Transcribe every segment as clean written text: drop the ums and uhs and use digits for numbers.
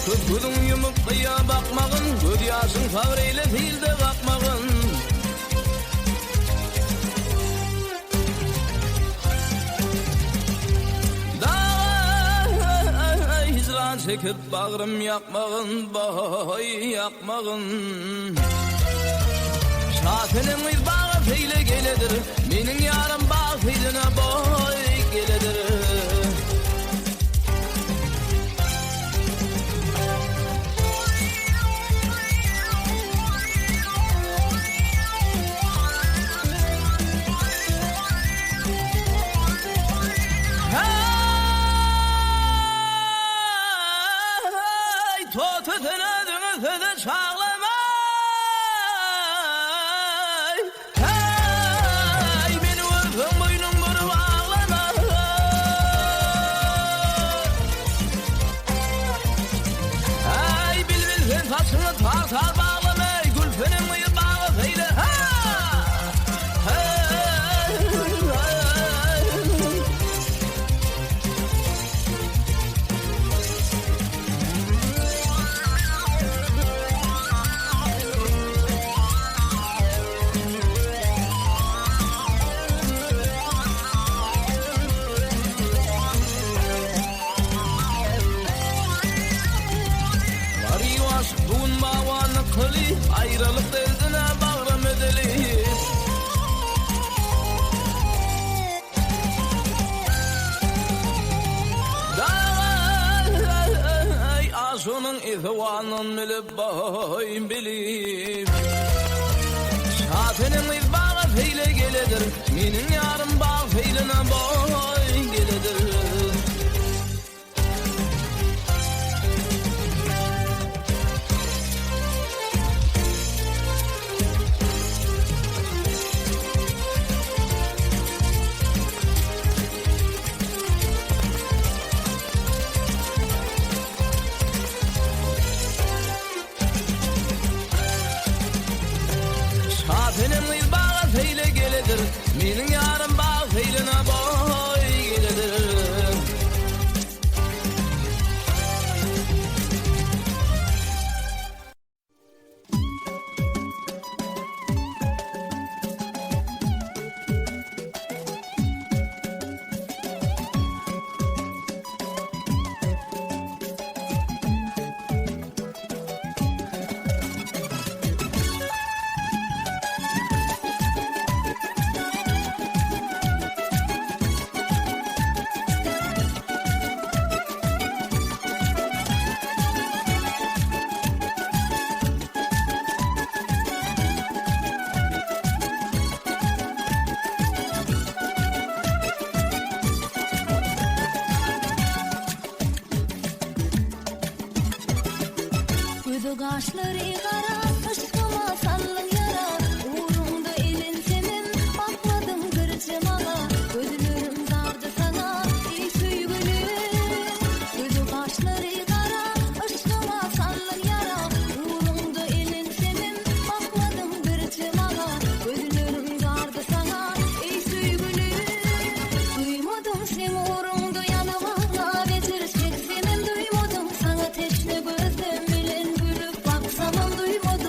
Gözün yumup kıya bakmağın, göz yaşın favreyle filde bakmağın. Dağa hicran çekip bağrım yakmağın, boy yakmağın. Şafinin bir bağı feyle geledir, benim yarım bağ feyline boy geledir. Totutuna dönüp çağlamay. Hey, beni öpün boynum vurup ağlamay. Hey, bilbil sen taşını tar tar bağlamay. Gülfenin mıyır bağı feyle. Bugün bavanı kılı, ayrılık derdine bağrım edeli. Dağay aşının ihvanın bilip boyun bilip. Şafinin bir bağı feyle geledir, benim yarım bağ feyline boy geledir. Şafinin bir bağı feyle geledir, benim yarım bağ feyline boy geledir. Gözü kaşları kara, aşkıma sallın yara. Uğrumda elin senin, bakmadım gırcımana. Gözlerim dardı sana, ey süygülüm. Gözü kaşları kara, aşkıma sallın yara. Uğrumda elin senin, bakmadım gırcımana. Gözlerim dardı sana, ey süygülüm. Duymadım sen uğrumda yanıma, geçirecek senin. Duymadım sana teşne gözüm. Duymadım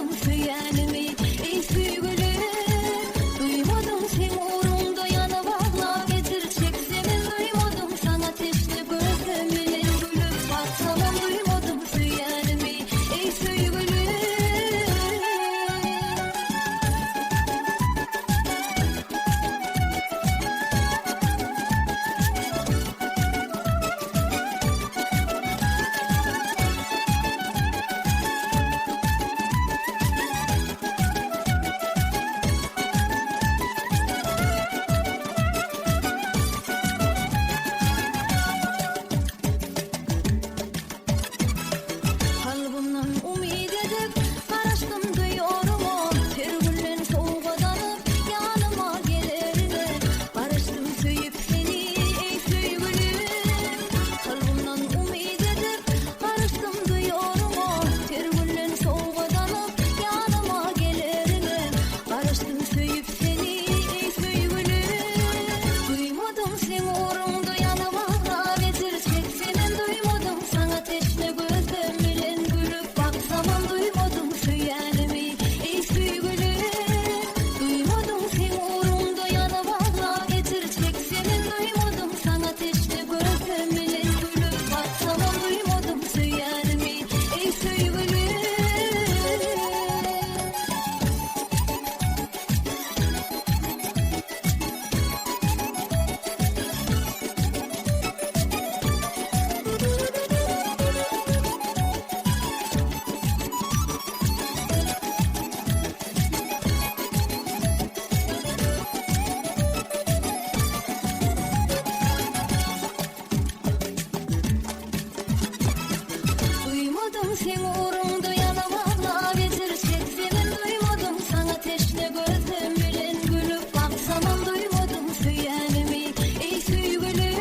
sen uğrunda yanıp ağla geçirecek senin duymadım sana teşne gözüm bilen gülüp baksamam duymadım söylenimi ey sevgilim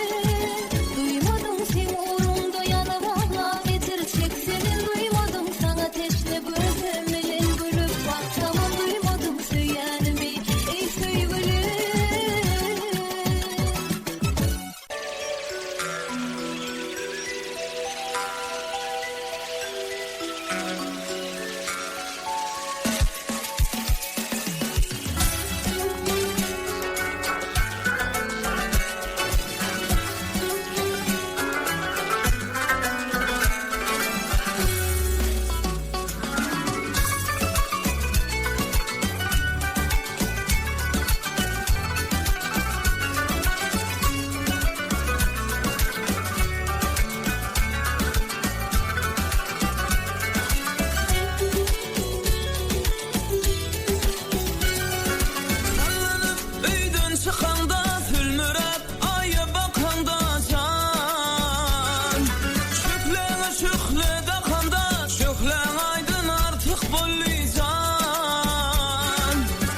duymadım sen uğrunda yanıp ağla geçirecek senin duymadım sana teşne gözüm bilen gülüp baksamam duymadım söylenimi ey sevgilim. Öýden çykanda sülmürep aýa bakanda jan şükleňe şükle dakanda şükleň aýdyn artyk bolýan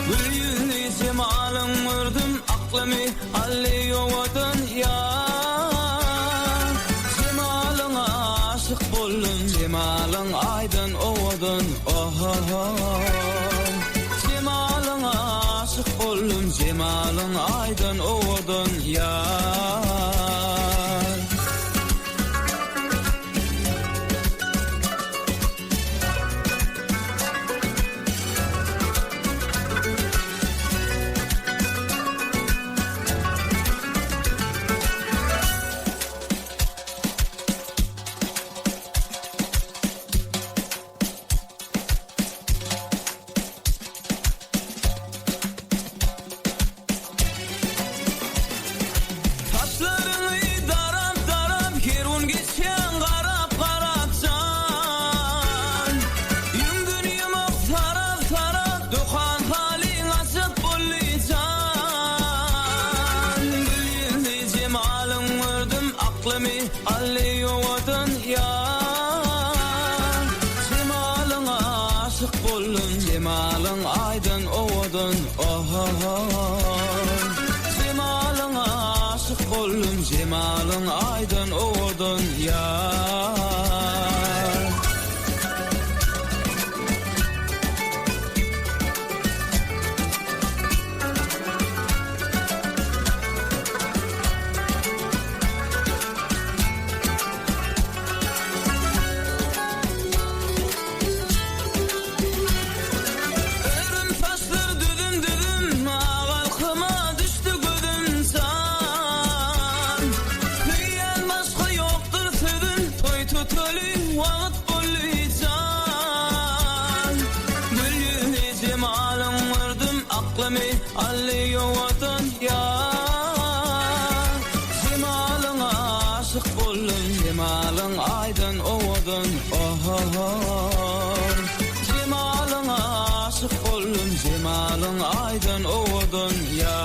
bir ýüzli jemalyň gördüm aklamy ally ýowadyn ya jemalyňa aşyk boldum jemalyň aýdyn owadyn jemalyňa aşyk boldum jemalyň aýdyn owadyn ya Saçlarını darap darap kerun geçen garap garap can Yüngün yumak tarap tarap dokan halin açık bolýan Gülýänli jemalyň gördüm aklamy ally ýowadyn ya Jemalyňa aşyk boldum jemalyň aýdyn owadyn jemalyňa aşyk boldum jemalyň aýdyn owadyn ya Örüm saçlar düdüm düdüm ağalkyma düştü gözüm san Hüýän başga ýokdur sözüm toy tutuly wagt bolýan Gülýänli jemalyň gördüm aklamy ally ýowadyn ya Jemalyňa aşyk boldum jemalyň aýdyn owadyn jemalyňa aşyk boldum jemalyň aýdyn owadyn ya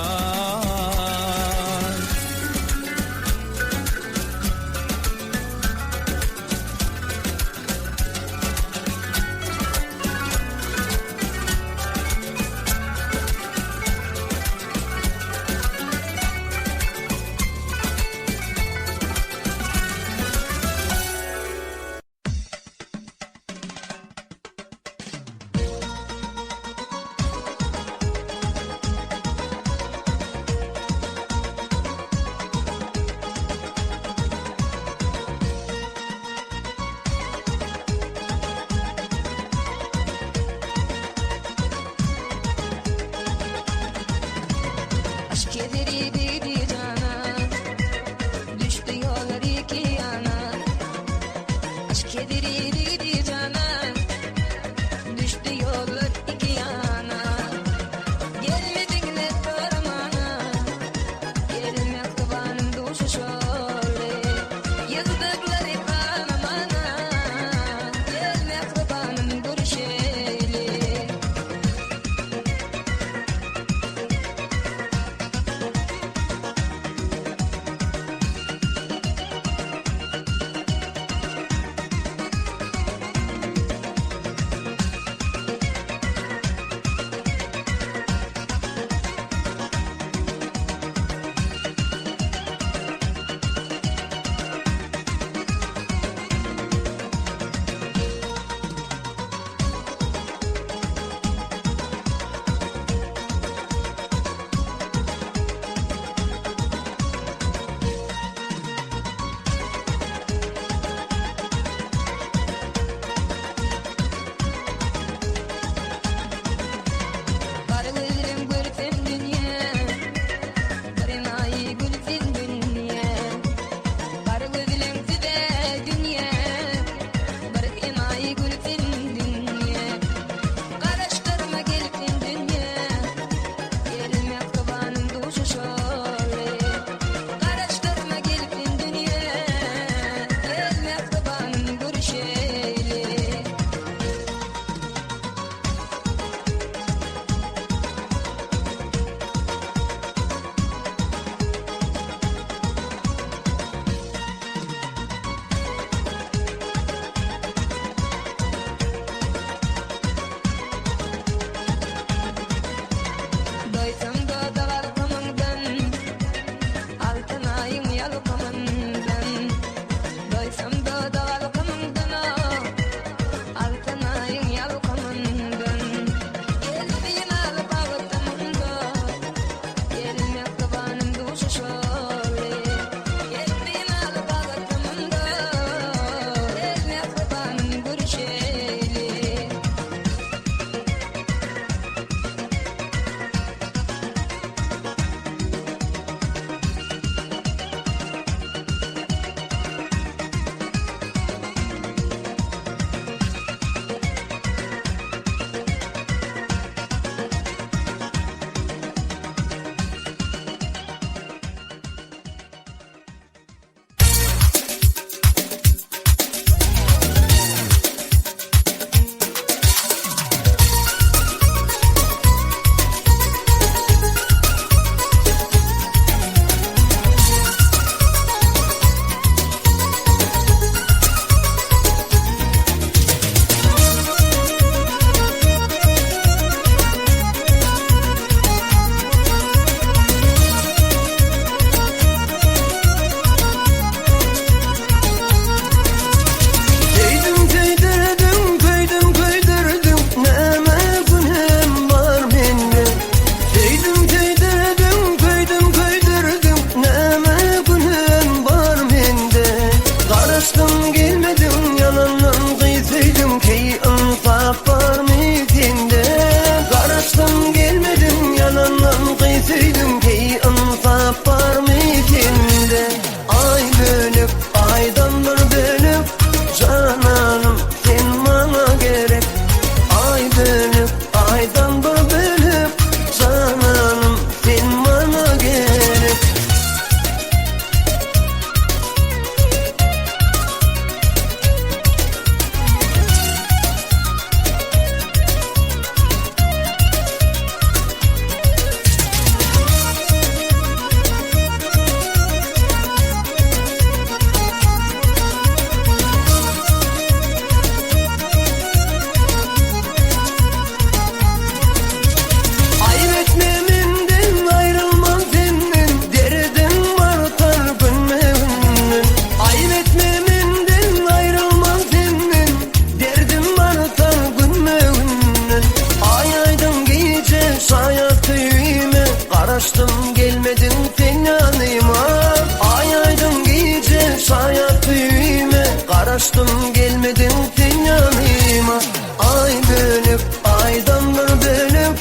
gelmedin sen yanıma. Ay bölüp aydamlar bölüp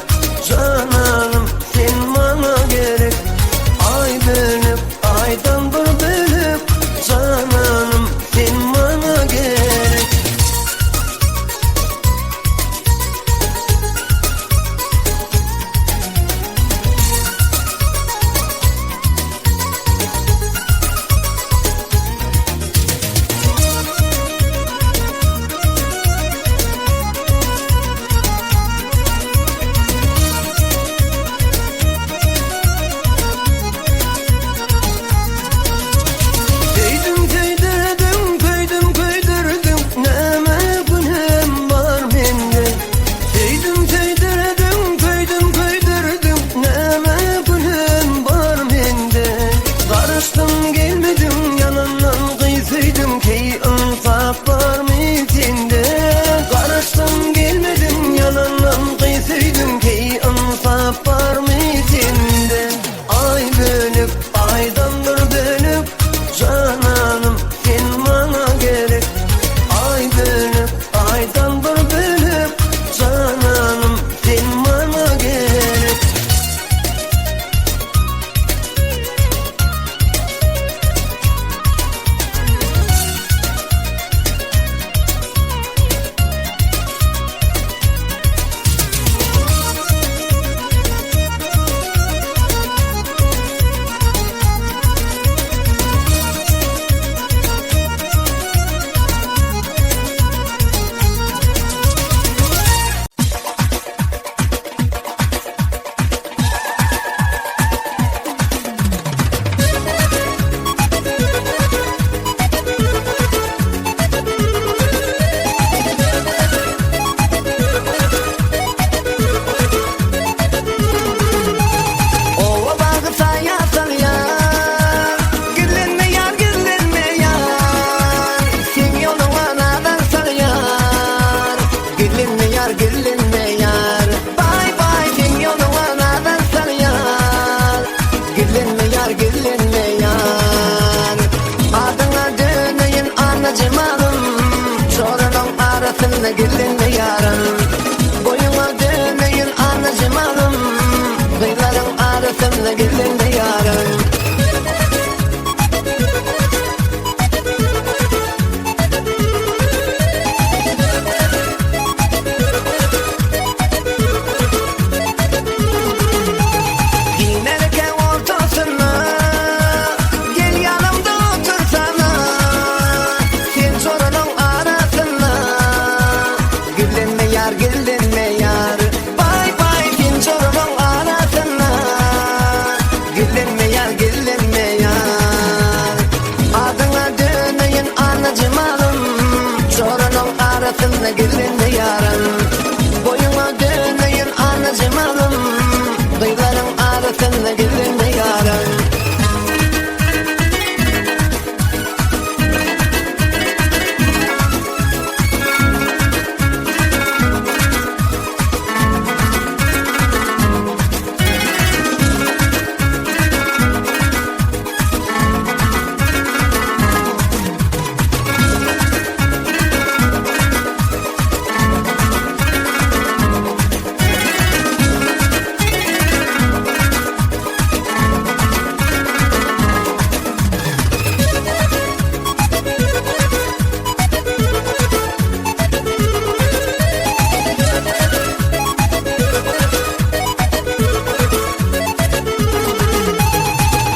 cananım sen bana gerek. Ay bölüp aydamlar bölüp cananım sen bana gerek. Gelinme yarım, boyuma dönmeyin anacım alım. Kıyıların arasında gelinme yarım. Ginerken ortasına gel yanımda otursana. Sen sorunun arasında gelinme yar, gelinme yar. Bay bay sen sorunun arasında gelinme yar, gelinme yar. Adına dönmeyin anacım alım. Sorunun arasında gelinme yarım. Boyuma dönmeyin anacım alım. Kıyıların arasında gelinme yarım.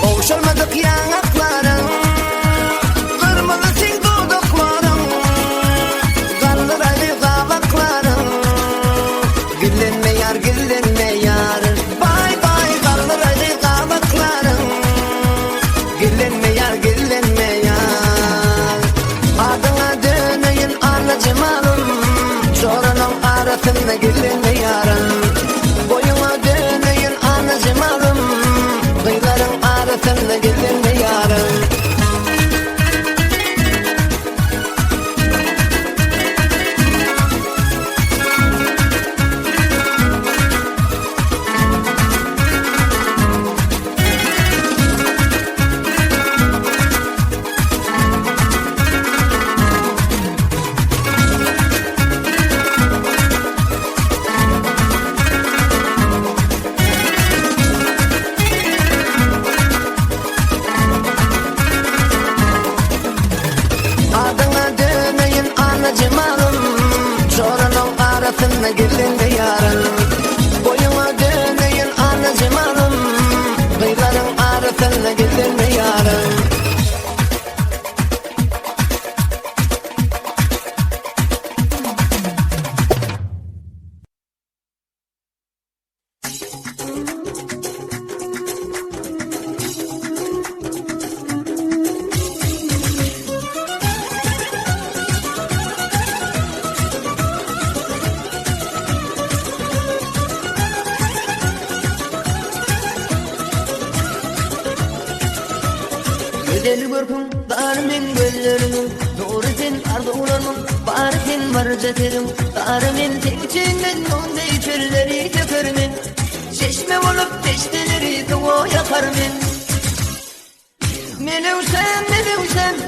Ovuşamadık yanakların, kırmızı sil dudakların, kandıraylı kabakların. Gelinme yar, gelinme yar. Bay bay kandıraylı kabakların. Gelinme yar, gelinme yar. Adına dönmeyin anacım alım. Sorunun arasında gelinme yarım. Boyuma dönmeyin anacım alım. Kıyıların arasında gelinme yarım. sana gülünme yarın. Boyuma döneyin anacım hanım, kıyıların arasına gülünme yarın. Güzel görkün darmen gözlerimin, doğru sen arzularımın, bari sen marcaterim. Darmen sen içinden ondey çölleri tökermen, çeşme olup teşteleri tuğu yakarmen. Melevsen,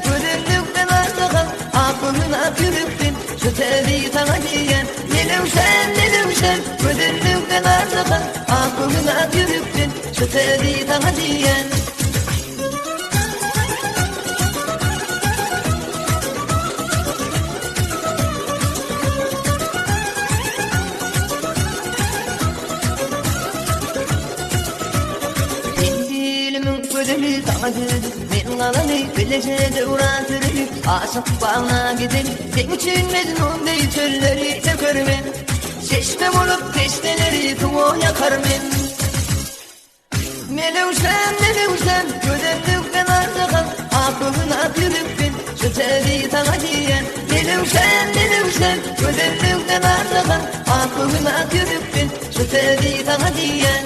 güzellikten ardıgan, aklına yürüktün, şu tebi sana diyen. Melevsen, güzellikten ardıgan, aklına yürüktün, şu tebi sana diyen. Men kalanı bileceğe uğratırım, aşık bağına gidelim. Sen için mecnun değil çölleri tökermen, çeşme olup teşteleri tuğu yakarmen. Melevsen, güzellikten ardıgan, aklına yürüktün, şu tebi sana diyen. Melevsen, güzellikten ardıgan, aklına yürüktün, şu tebi sana diyen.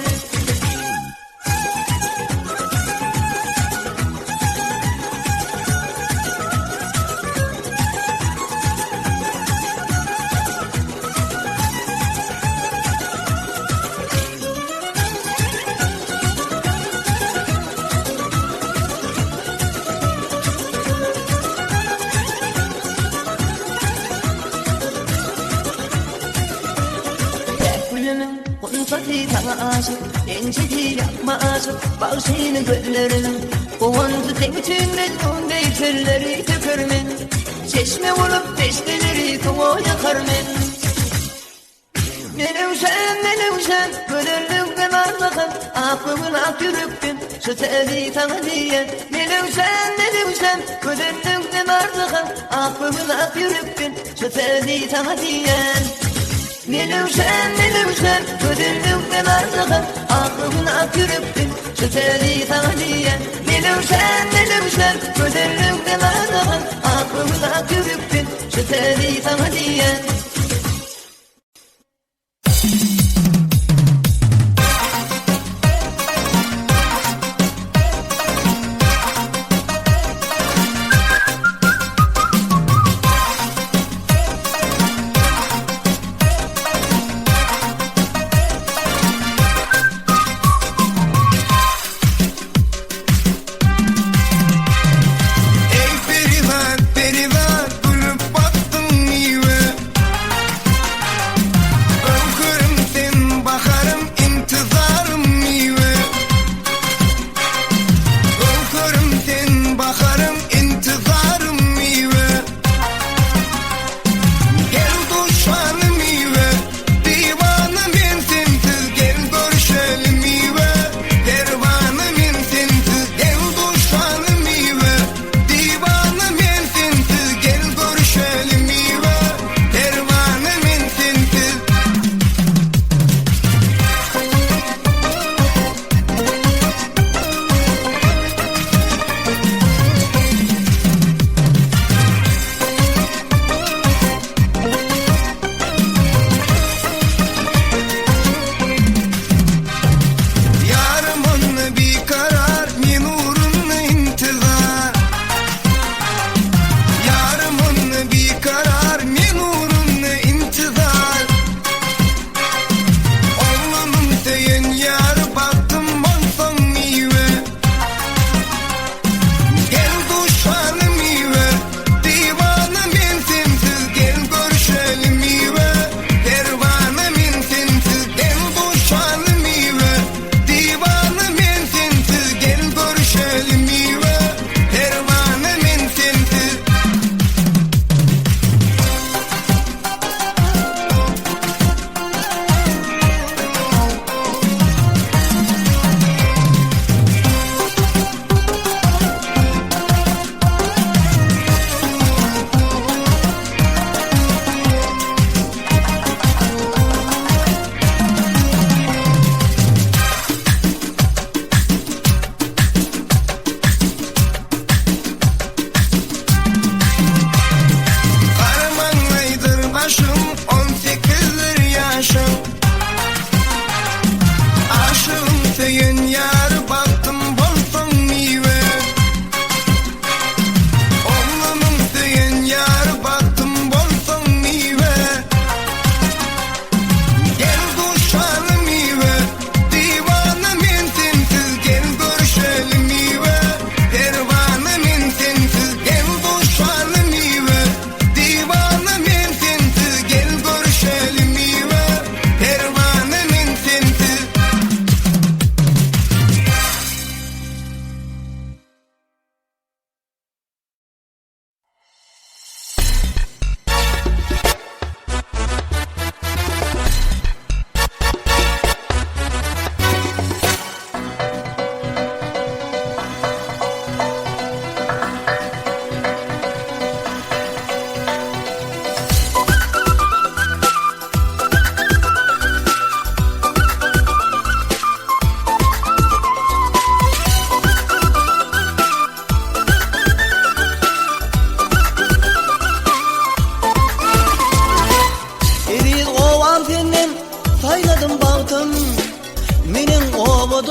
Konfeti sana aşık, encidi yapma aşık, bal senin gözlerinin. Kovandı sen için mecnun değil çölleri tökermen, çeşme olup teşteleri tuğu yakarmen. Melevsen, güzellikten ardıgan, aklına yürüktün, şu tebi sana diyen. Melevsen, güzellikten ardıgan, aklına yürüktün, şu tebi sana diyen. Melevsen, güzellikten ardıgan, aklına yürüktün, şu tebi sana diyen. Melevsen, güzellikten ardıgan, aklına yürüktün, şu tebi sana diyen.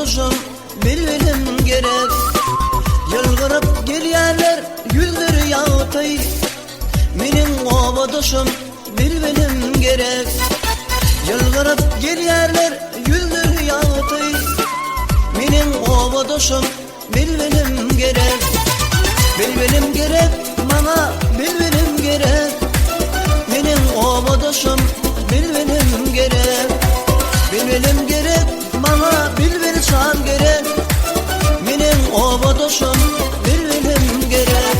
doşum bilbilim gerek. Yılgırıp gelýärler yüzleri yağıtay. Menin oba doşum bilbilim gerek. Yılgırıp gelýärler yüzleri yağıtay. Menin oba doşum bilbilim gerek. Bilbilim gerek, bana bilbilim gerek. Menin oba doşum bilbilim gerek. Bilbilim gerek, bana bilbilsem gerek. Menin oba doşum bilbilim gerek.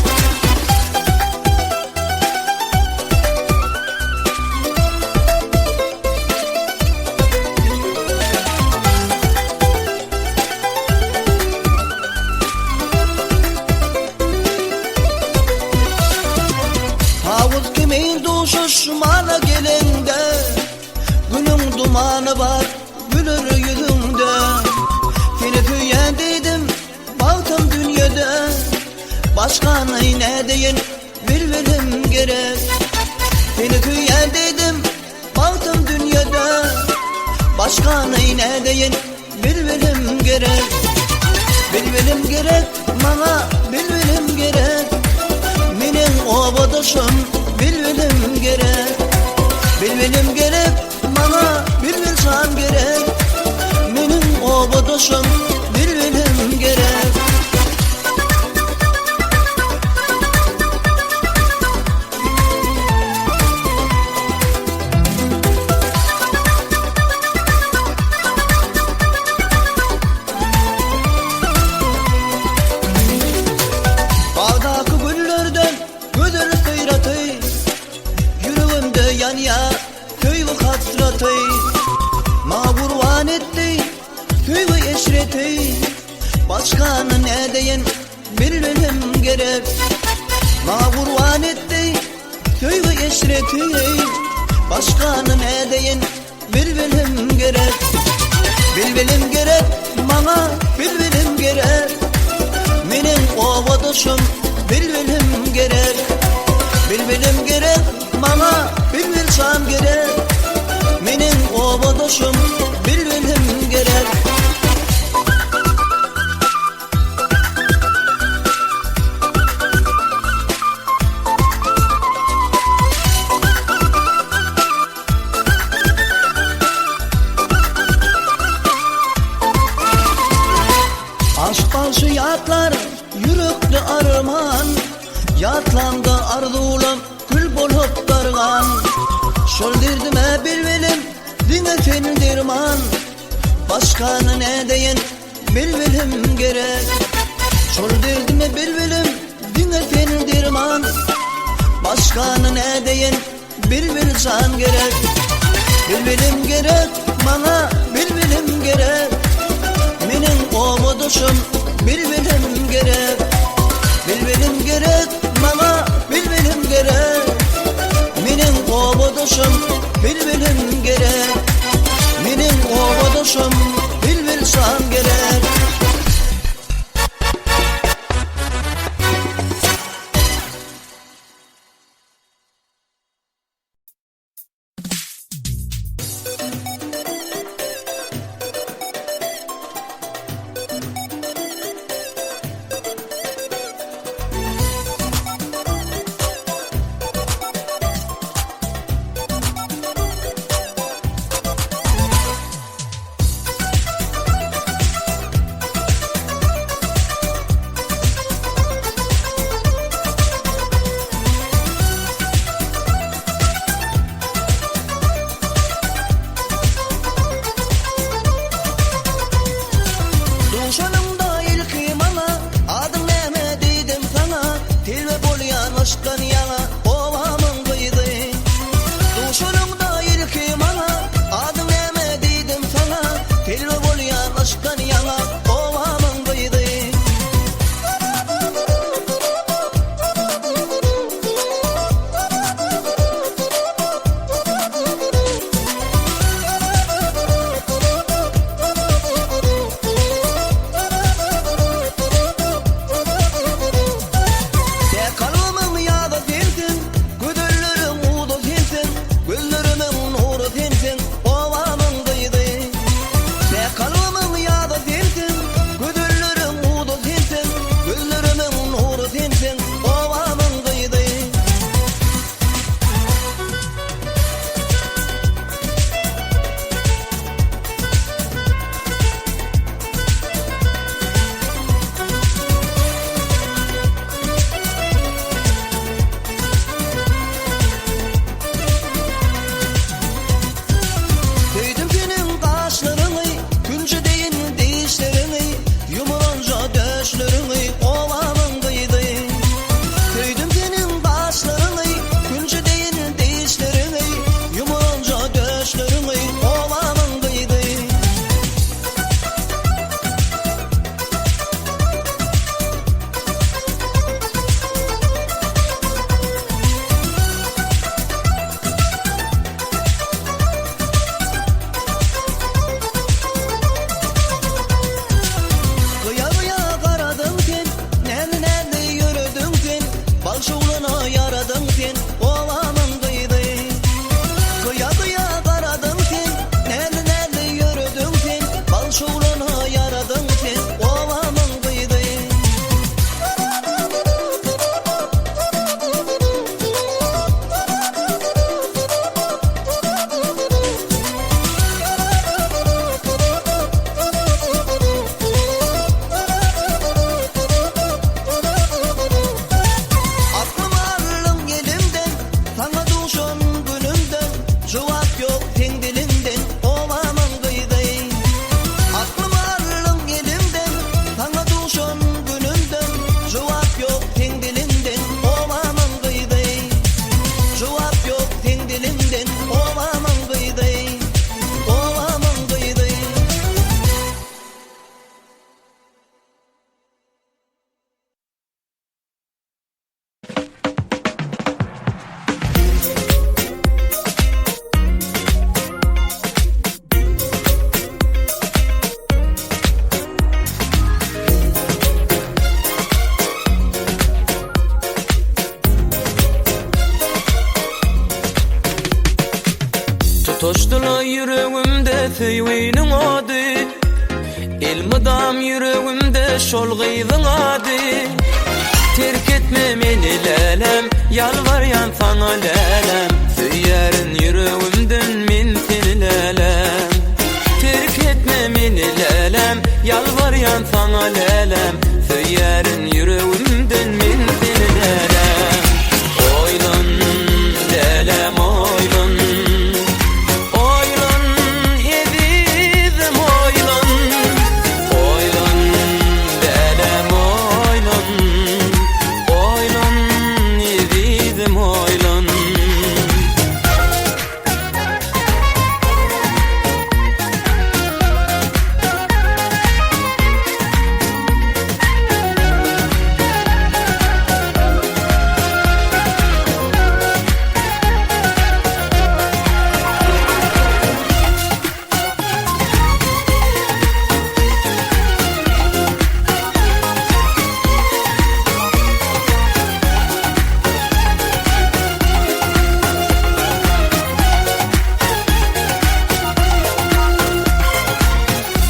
Tavuk kimin duşuş mana gelende. Gülüm dumanı var gülür yüzümde. Seni tüyendiydim baktım dünyada. Başka ne deyin bilbilim gerek. Seni tüyendiydim baktım dünyada. Başka ne deyin bilbilim gerek. Bilbilim gerek, bana bilbilim gerek. Menin oba doşum bilbilim gerek. Bilbilim gerek, bana bilbilsem gerek. Menin oba doşum bilbilim gerek. Bağdaki güllerden gözünü sıyratay. Yüreğimde yanıya tüyü hasratay. Ma kurban etti tüyü eşretay. Başkanı ne deyin bilbilim gerek. Ma kurban etti tüyü eşretay. Başkanı ne deyin bilbilim gerek. Bilbilim gerek, bana bilbilim gerek. Menin oba doşum bilbilim gerek. Bilbilim gerek, bana bilbilsem gerek. Menin oba doşum bilbilim gerek. Aşk başı yatlar yürekli arman. Yatlandı arzulam kül bolup dargan. Şol derdime bilbilim dine fendirman. Başkanı ne deyin bilbilim gerek. Şol derdime bilbilim dine fendirman. Başkanı ne deyin bilbilsem gerek. Bilbilim gerek, bana bilbilim gerek. Menin oba doşum bilbilim gerek. Bilbilim gerek, bana bilbilim gerek. Menin oba doşum bilbilim gerek. Menin oba doşum bilbilsem gerek. Toşdula yüreğimde feywinin adı, elmadam yüreğimde şol gıyzın adı. Terk etme meni lelem, yalvaryan sana lelem, söylerin yüreğimden min seni lelem. Terk etme meni lelem, yalvaryan sana lelem, söylerin yüreğimden min seni lelem. Oylan lelem oylan,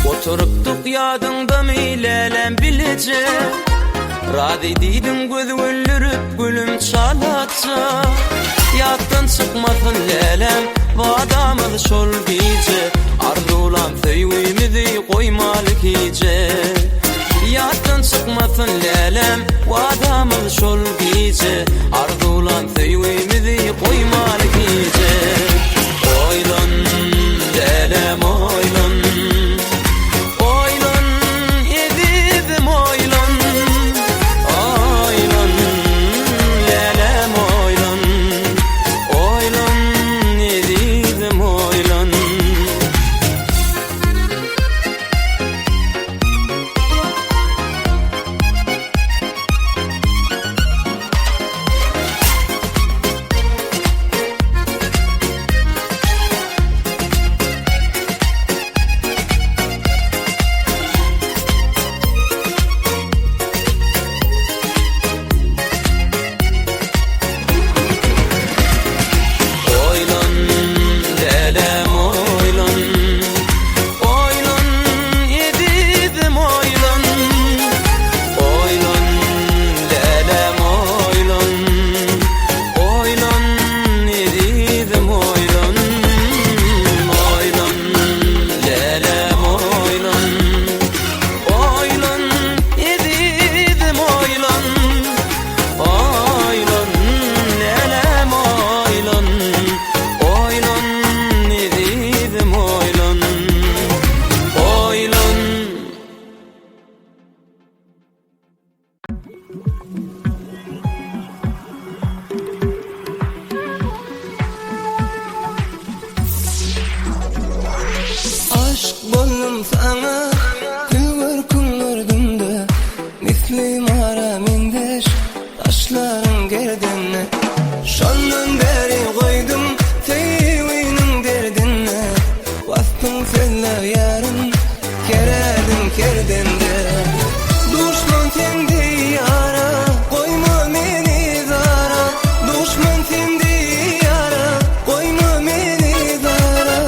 oturuptuk yadında mı lelem bilece. Radi deydin göz öldürüp gülüm çalatsa. Yattan çıkmasın lelem, vadamız şol gece. Arzulan söyümüzü koymalık iyice. Yattan çıkmasın lelem, vadamız şol gece. Arzulan söyümüzü koymalık iyice. Oylan lelem oylan, aşk boldum sana gülgür kunlardımda, misli mara mindeş taşların gerdine. Şondan beri koydum teyvinin derdine, bastın senle yarın kererdin kerdinde. Düşman tendi yara, koyma meni zara. Düşman tendi yara, koyma meni zara.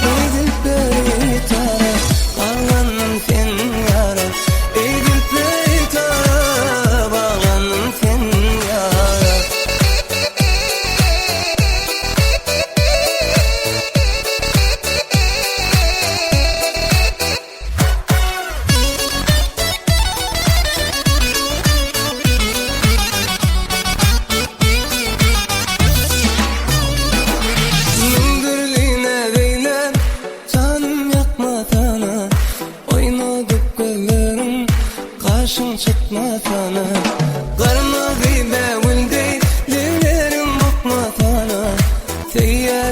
Eydilpleri tara, bağlanın sen yara. Eydilpleri tara, bağlanın sen yara. Mündürlüğüne beyler, canım yakma sana. Oynadık gözlerim, karşın çıkma sana. Karma bir bevul değil, devlerim bakma sana. Seyyar